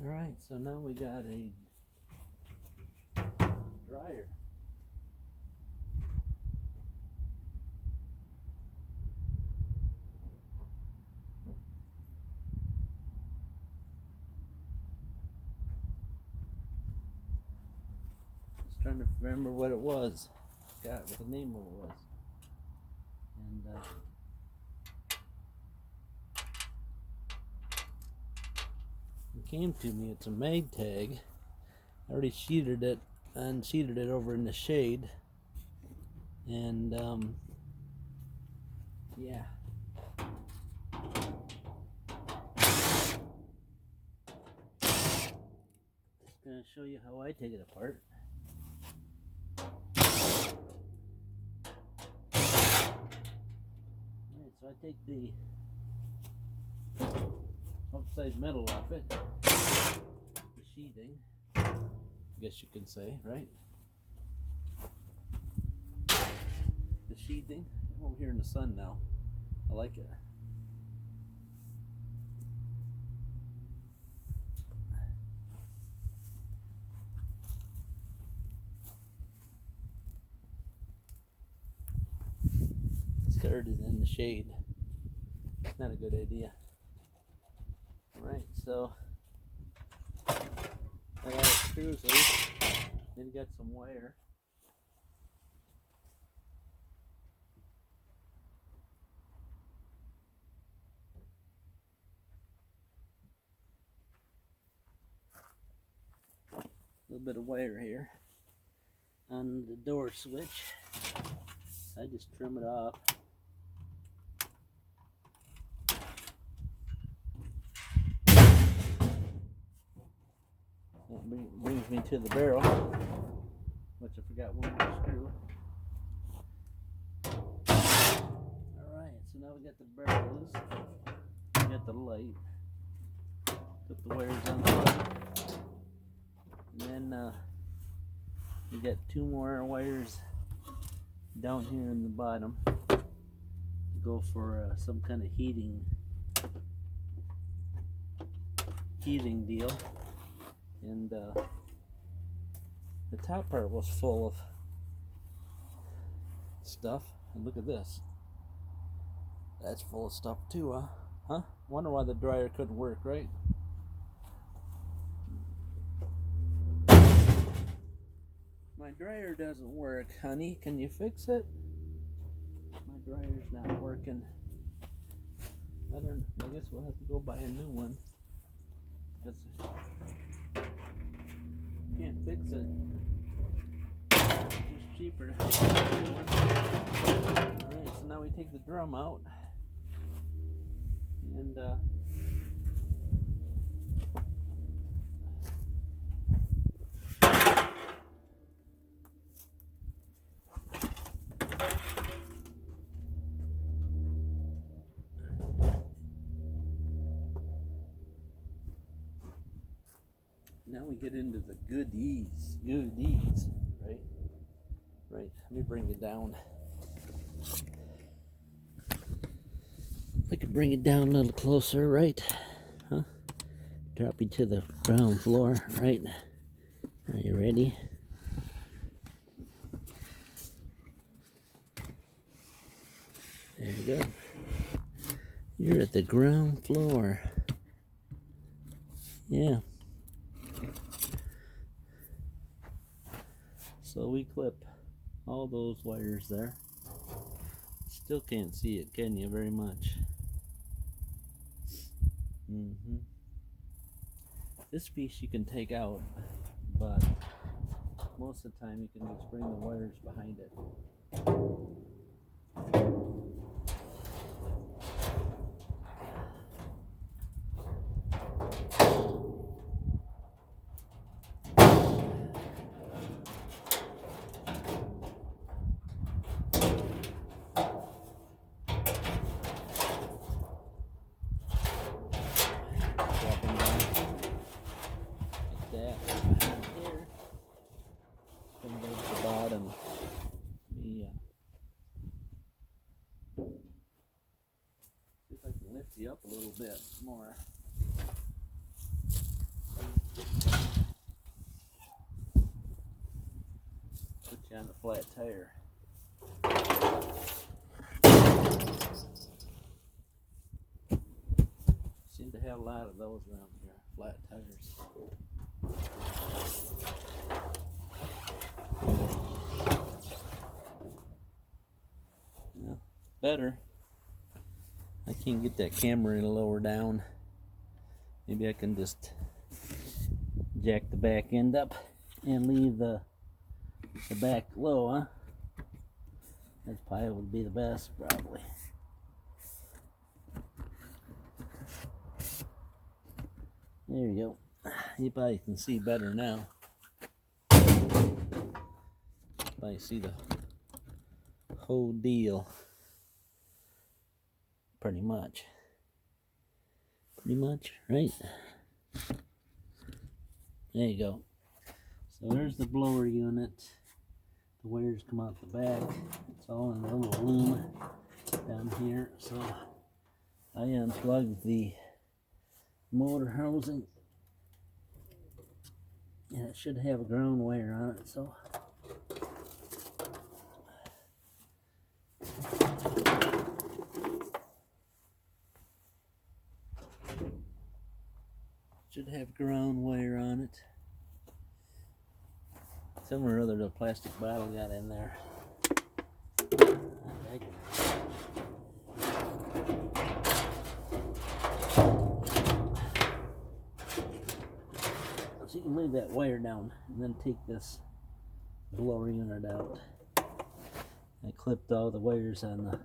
Alright, so now we got a dryer. Just trying to remember what it was. Forgot what the name of it was. And it came to me, it's a mag tag. I already sheeted it and sheeted it over in the shade. And yeah. Just gonna show you how I take it apart. Alright, so I take the outside metal off it, the sheathing, I guess you can say, right? The sheathing. I'm over here in the sun now. I like it. Skirt is in the shade. Not a good idea. Alright, so I got screws loose, then got some wire. A little bit of wire here on the door switch. I just trim it off. That brings me to the barrel, which I forgot one more screw. Alright, so now we got the barrel loose. We got the light. Put the wires on the light. And then we got two more wires down here in the bottom to go for some kind of heating deal. And the top part was full of stuff. And look at this. That's full of stuff too, huh? Wonder why the dryer couldn't work, right? My dryer doesn't work, honey. Can you fix it? My dryer's not working. I guess we'll have to go buy a new one. Can't fix it. It's cheaper. Alright, so now we take the drum out. And now we get into the goodies, right? Right, let me bring it down. I could bring it down a little closer, right? Huh? Drop you to the ground floor, right? Are you ready? There you go. You're at the ground floor. Yeah. So we clip all those wires there. Still can't see it, can you, very much? This piece you can take out, but most of the time you can just bring the wires behind it. See if I can lift you up a little bit more. especially on a flat tire. Seem to have a lot of those around here, flat tires. Yeah, better. I can't get that camera any lower down. Maybe I can just jack the back end up and leave the back low, huh? That's probably would be the best, probably. There you go. You probably can see better now. Probably see the whole deal. Pretty much. Pretty much, right? There you go. So there's the blower unit. The wires come out the back. It's all in a little loom down here. So I unplugged the motor housing. And it should have a ground wire on it, so should have ground wire on it. Somewhere or other the plastic bottle got in there. So you can leave that wire down and then take this blower unit out. I clipped all the wires on the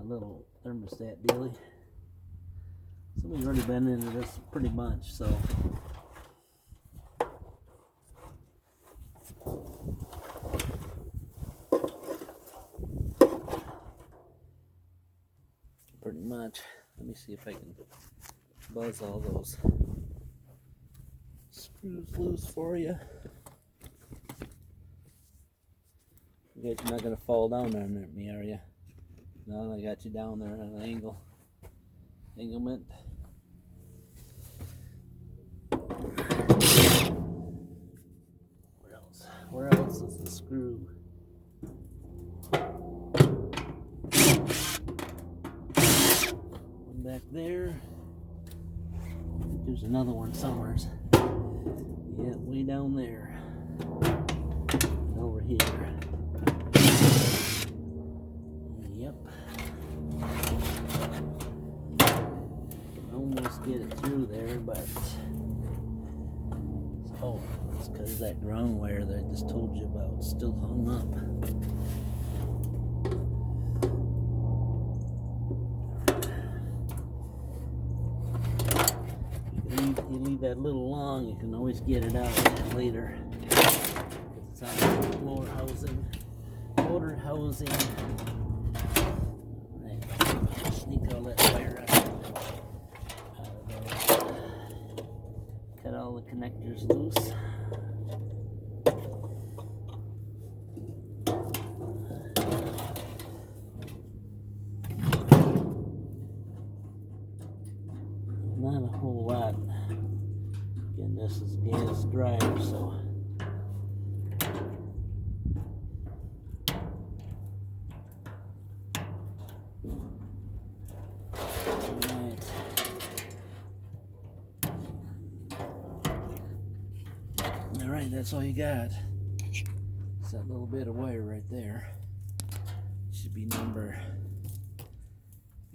little thermostat dealie. Somebody's already been into this pretty much, so pretty much. Let me see if I can buzz all those screws loose for you. You guys are not gonna fall down on me, are you? No, I got you down there at an angle. Anglement. Where else? Where else is the screw? One back there. There's another one somewhere. Yeah, way down there. And over here. Yep. Almost get it through there, but oh, it's because that ground wire that I just told you about still hung up. You leave that a little long, you can always get it out later. It's on the motor housing. Right, sneak all that wire out of there. Cut all the connectors loose. Not a whole lot. Again, this is gas drive, so alright, that's all you got. It's that little bit of wire right there. Should be number.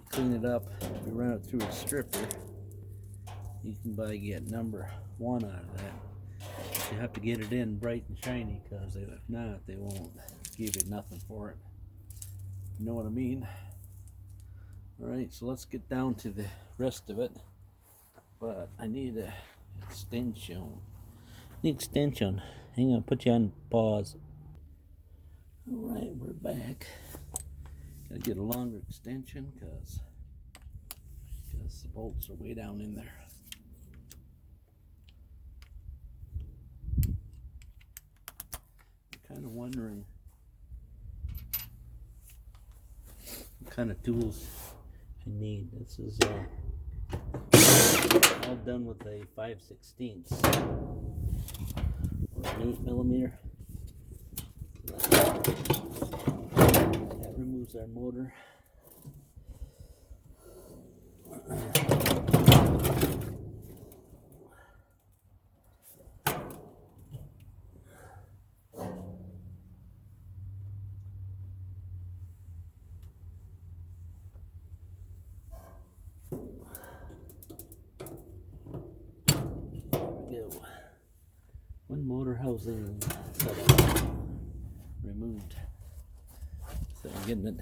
Clean it up, we run it through a stripper. You can get number 1 out of that. You have to get it in bright and shiny, because if not, they won't give you nothing for it. You know what I mean? Alright, so let's get down to the rest of it. But I need an extension. Hang on, put you on pause. Alright, we're back. Gotta get a longer extension because the bolts are way down in there. I'm kind of wondering what kind of tools I need. This is all done with a 5/16 or an 8mm. That removes our motor. There we go. One motor housing setup removed. So I'm getting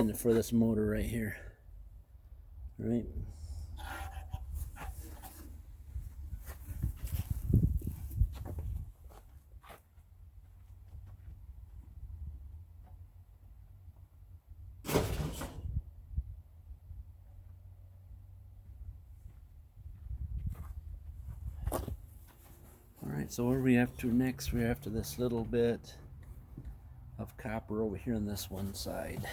it for this motor right here. All right. Alright, so what are we after next? We're after this little bit of copper over here on this one side.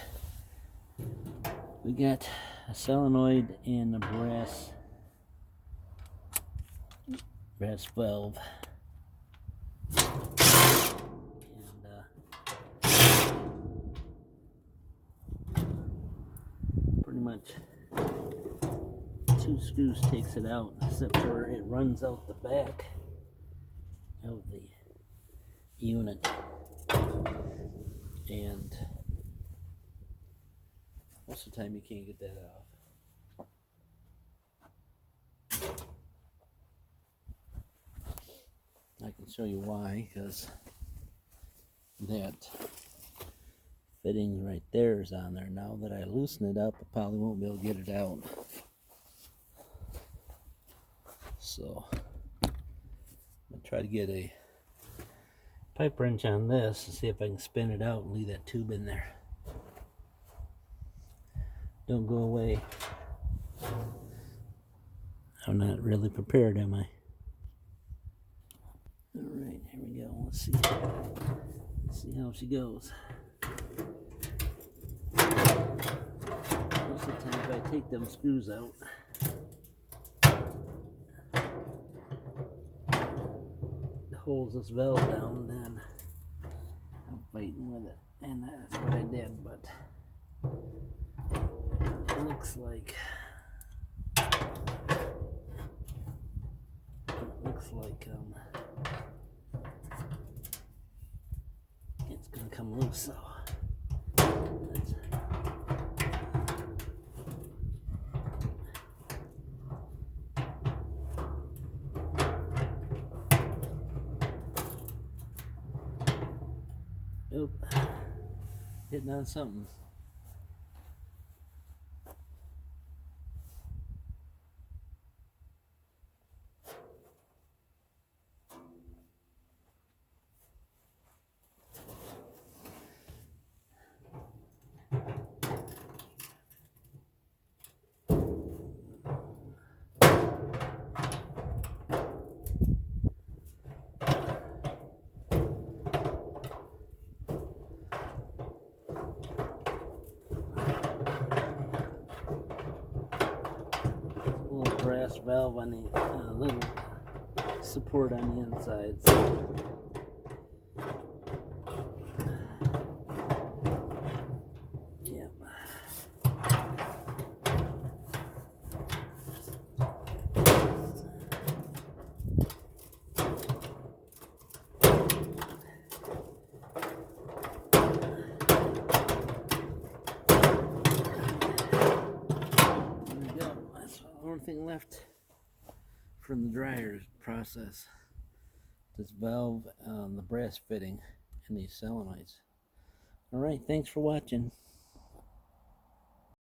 We got a solenoid and a brass valve. And pretty much 2 screws takes it out, except for it runs out the back of the unit, and most of the time you can't get that off. I can show you why, because that fitting right there is on there. Now that I loosen it up, I probably won't be able to get it out. So I'm gonna try to get a pipe wrench on this and see if I can spin it out and leave that tube in there. Don't go away. I'm not really prepared, am I? Alright, here we go. Let's see how she goes. Most of the time if I take them screws out, holds this valve down, then I'm fighting with it, and that's what I did. But it looks like it's gonna come loose. So nope, hitting on something. Brass valve on the little support on the inside. So yeah. Only thing left from the dryer process, this valve on the brass fitting and these solenoids. Alright, thanks for watching.